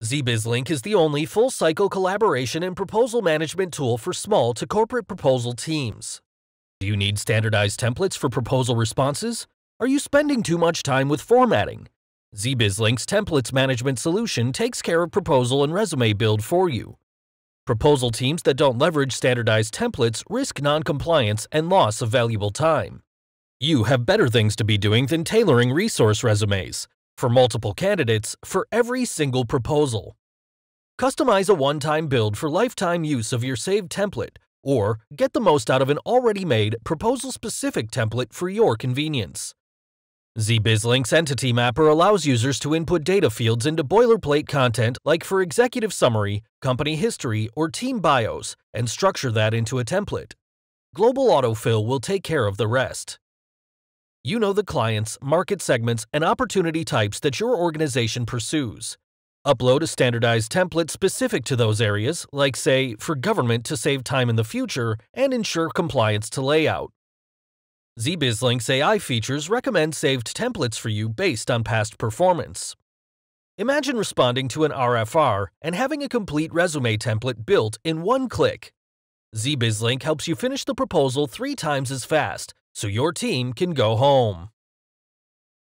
Zbizlink is the only full-cycle collaboration and proposal management tool for small to corporate proposal teams. Do you need standardized templates for proposal responses? Are you spending too much time with formatting? Zbizlink's templates management solution takes care of proposal and resume build for you. Proposal teams that don't leverage standardized templates risk non-compliance and loss of valuable time. You have better things to be doing than tailoring resource resumes for multiple candidates for every single proposal. Customize a one-time build for lifetime use of your saved template, or get the most out of an already made proposal-specific template for your convenience. Zbizlink's Entity Mapper allows users to input data fields into boilerplate content like for executive summary, company history, or team bios, and structure that into a template. Global autofill will take care of the rest. You know the clients, market segments, and opportunity types that your organization pursues. Upload a standardized template specific to those areas, like say, for government to save time in the future and ensure compliance to layout. Zbizlink's AI features recommend saved templates for you based on past performance. Imagine responding to an RFR and having a complete resume template built in one click. Zbizlink helps you finish the proposal 3 times as fast, so your team can go home.